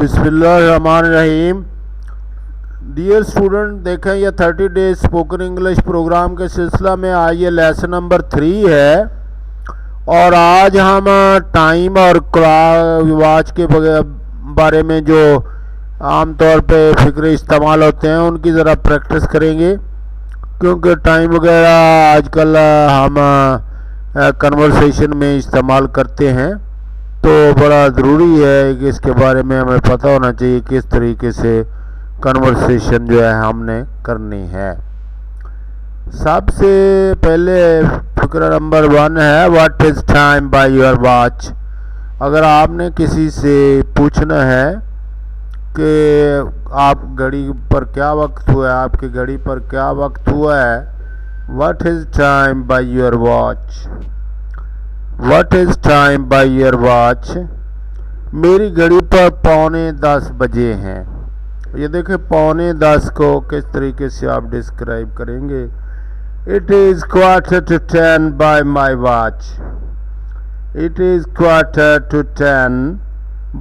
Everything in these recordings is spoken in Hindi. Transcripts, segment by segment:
बिस्मिल्लाहिर्रहमानिर्रहीम। डियर स्टूडेंट, देखें ये 30 डेज स्पोकन इंग्लिश प्रोग्राम के सिलसिला में आज ये लेसन नंबर 3 है और आज हम टाइम और वॉच के बारे में जो आम तौर पे फिक्रे इस्तेमाल होते हैं उनकी ज़रा प्रैक्टिस करेंगे, क्योंकि टाइम वगैरह आजकल हम कन्वर्सेशन में इस्तेमाल करते हैं, तो बड़ा ज़रूरी है कि इसके बारे में हमें पता होना चाहिए किस तरीके से कन्वर्सेशन जो है हमने करनी है। सबसे पहले फिक्र नंबर 1 है what is time by your watch. अगर आपने किसी से पूछना है कि आप घड़ी पर क्या वक्त हुआ है, आपकी घड़ी पर क्या वक्त हुआ है, what is time by your watch. What is time by your watch. मेरी घड़ी पर 9:45 बजे हैं। ये देखें 9:45 को किस तरीके से आप डिस्क्राइब करेंगे। It is 9:45 bye my watch. It is 9:45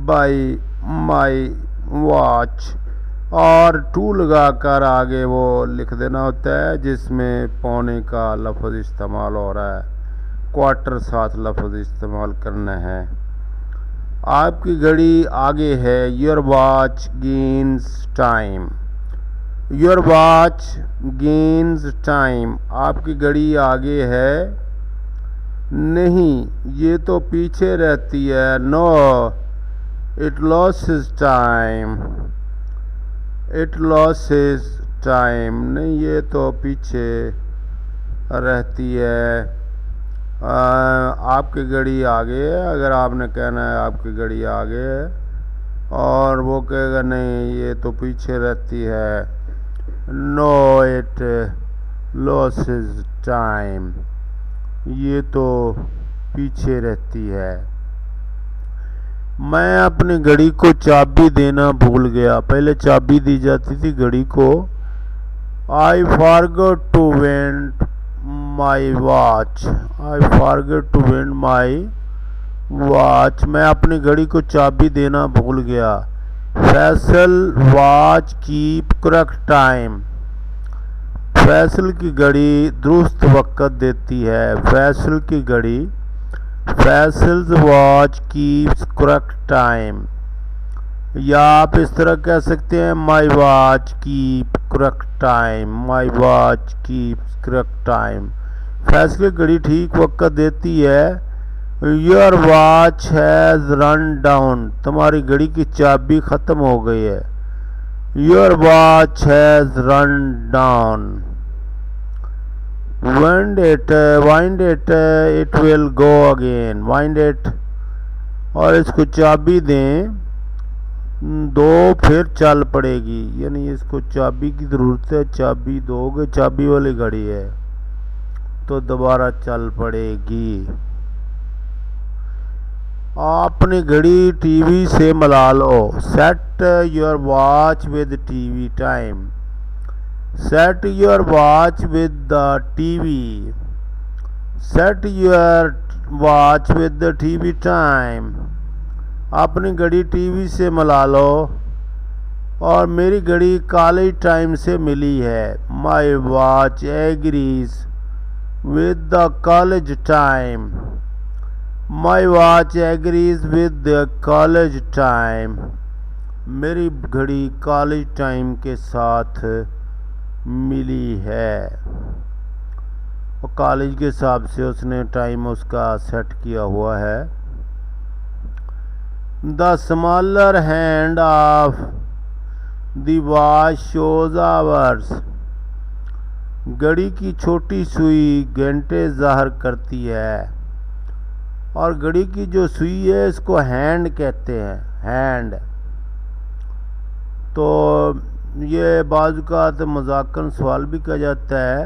bye my watch. और 2 लगाकर आगे वो लिख देना होता है जिसमें पौने का लफ्ज़ इस्तेमाल हो रहा है, क्वार्टर साथ लफ्ज़ इस्तेमाल करना है। आपकी घड़ी आगे है। Your watch gains time. Your watch gains time. आपकी घड़ी आगे है। नहीं, ये तो पीछे रहती है। No, it loses time. It loses time. नहीं, ये तो पीछे रहती है। आपकी घड़ी आगे है। अगर आपने कहना है आपकी घड़ी आगे है और वो कहेगा नहीं ये तो पीछे रहती है, नो इट लॉसेस टाइम, ये तो पीछे रहती है। मैं अपनी घड़ी को चाबी देना भूल गया। पहले चाबी दी जाती थी घड़ी को। I forgot to went my watch. I forget to went my watch. मैं अपनी घड़ी को चाबी देना भूल गया। Faisal watch keep correct time. Faisal की घड़ी दुरुस्त वक्त देती है। फैसल की घड़ी, Faisal's watch keeps correct time. या आप इस तरह कह सकते हैं my watch keep correct time. My watch keeps correct time. फैसले घड़ी ठीक वक्त देती है। Your watch has run down. तुम्हारी घड़ी की चाबी ख़त्म हो गई है। Your watch has run down. Wind it, it will go again. Wind it, और इसको चाबी दें, 2 फिर चल पड़ेगी। यानी इसको चाबी की ज़रूरत है। चाबी दोगे, चाबी वाली घड़ी है तो दोबारा चल पड़ेगी। आपने घड़ी टीवी से मिला लो। Set your watch with TV time. Set your watch with the TV. Set your watch with the TV time. अपनी घड़ी टीवी से मिला लो और मेरी घड़ी कॉलेज टाइम से मिली है। My watch agrees with the college time. My watch agrees with the college time. मेरी घड़ी कॉलेज टाइम के साथ मिली है। और कॉलेज के हिसाब से उसने टाइम उसका सेट किया हुआ है। The smaller hand of the watch shows hours. घड़ी की छोटी सुई घंटे ज़ाहिर करती है। और घड़ी की जो सुई है इसको हैंड कहते हैं, हैंड। तो ये बाज़ मज़ाकन सवाल भी किया जाता है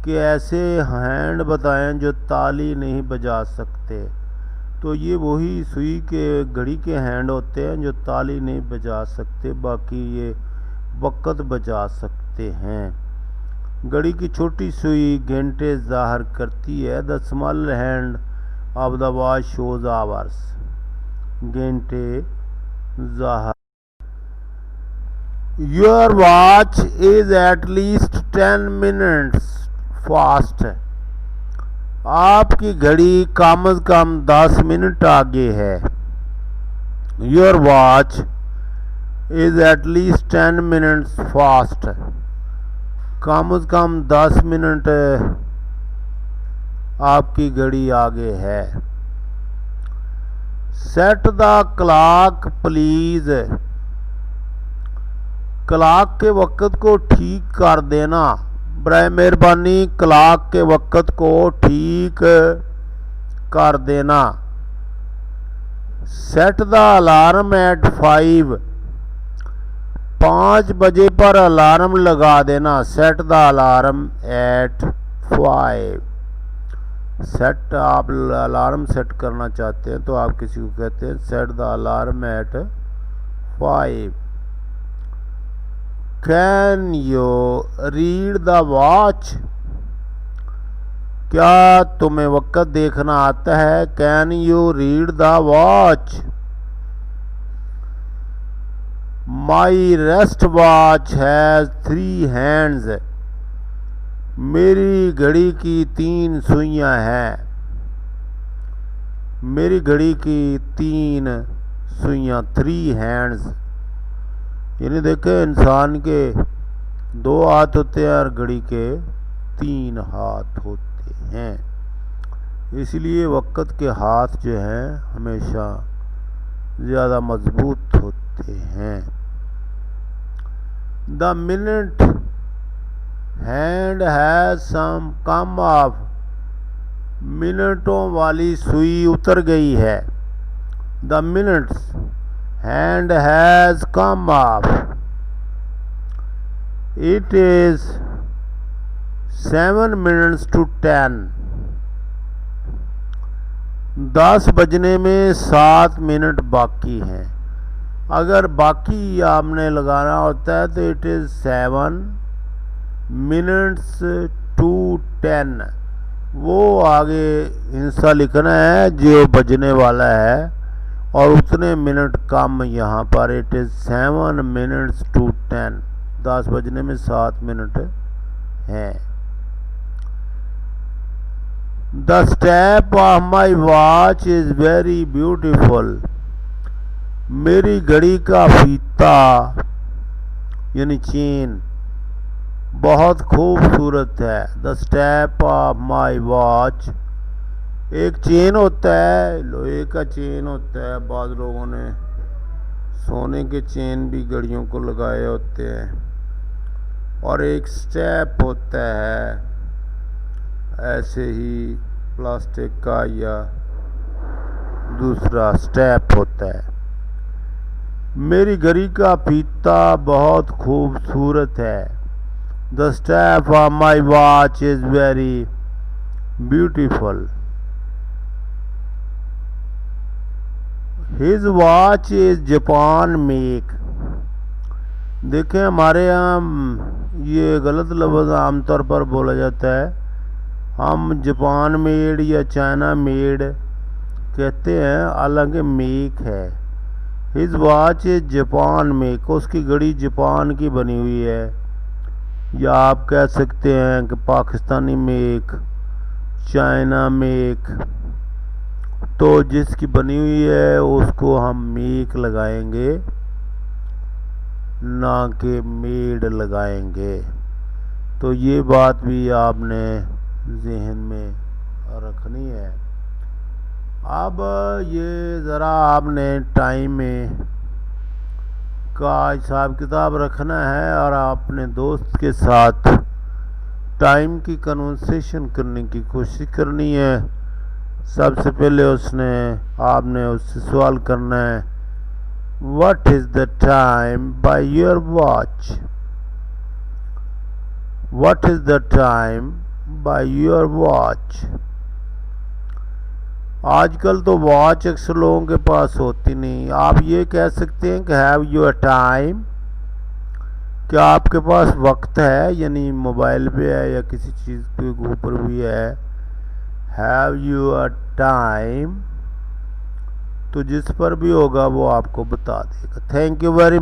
कि ऐसे हैंड बताएं जो ताली नहीं बजा सकते। तो ये वही सुई के घड़ी के हैंड होते हैं जो ताली नहीं बजा सकते, बाकी ये वक़्त बजा सकते हैं। घड़ी की छोटी सुई घंटे ज़ाहिर करती है। The small hand of the watch shows hours. घंटे ज़ाहिर your watch is at least 10 minutes fast. आपकी घड़ी कम से कम 10 मिनट आगे है। Your watch is at least 10 minutes fast. कम से कम 10 मिनट आपकी घड़ी आगे है। Set the clock please. Clock के वक़्त को ठीक कर देना। बराए मेहरबानी क्लॉक के वक़्त को ठीक कर देना। सेट द अलार्म एट 5 बजे पर अलार्म लगा देना। Set the alarm eight 5। Set आप अलार्म सेट करना चाहते हैं तो आप किसी को कहते हैं set the alarm eight 5। Can you read the watch. क्या तुम्हें वक़्त देखना आता है। Can you read the watch. My rest watch has 3 hands. मेरी घड़ी की 3 सुइयां हैं। मेरी घड़ी की 3 सुइयां 3 हैंड्स। यानी देखे इंसान के 2 हाथ होते हैं और घड़ी के 3 हाथ होते हैं। इसलिए वक़्त के हाथ जो हैं हमेशा ज़्यादा मजबूत होते हैं। The minute hand has some come off. मिनटों वाली सुई उतर गई है। The minutes hand has come off. It is 7 minutes to 10। 10 बजने में 7 मिनट बाकी हैं। अगर बाकी आपने लगाना होता है तो इट इज़ 7 minutes to 10। वो आगे हिस्सा लिखना है जो बजने वाला है और उतने मिनट कम यहाँ पर। It is 7 minutes to 10। 10 बजने में 7 मिनट हैं। The step of my watch is very beautiful. मेरी घड़ी का फीता यानी चेन बहुत खूबसूरत है। The step of my watch. एक चेन होता है, लोहे का चेन होता है। बाद लोगों ने सोने के चेन भी घड़ियों को लगाए होते हैं। और एक स्टेप होता है ऐसे ही प्लास्टिक का या दूसरा स्टेप होता है। मेरी घड़ी का फीता बहुत खूबसूरत है। The step of my watch is very beautiful. His watch is Japan make. देखें हमारे यहाँ ये गलत लफ्ज़ आमतौर पर बोला जाता है। हम जापान मेड या चाइना मेड कहते हैं, हालांकि मेक है। His watch is Japan make. उसकी घड़ी जापान की बनी हुई है। या आप कह सकते हैं कि पाकिस्तानी मेक, चाइना मेक। तो जिसकी बनी हुई है उसको हम मेक लगाएंगे ना कि मेड लगाएंगे। तो ये बात भी आपने जहन में रखनी है। अब ये ज़रा आपने टाइम में का हिसाब किताब रखना है और अपने दोस्त के साथ टाइम की कन्वर्सेशन करने की कोशिश करनी है। सबसे पहले आपने उससे सवाल करना है what is the time by your watch. What is the time by your watch. आजकल तो वॉच अक्सर लोगों के पास होती नहीं। आप ये कह सकते हैं कि हैव यू अ टाइम। क्या आपके पास वक्त है, यानी मोबाइल पे है या किसी चीज़ के ऊपर भी है। हैव यू अ टाइम तो जिस पर भी होगा वो आपको बता देगा। Thank you very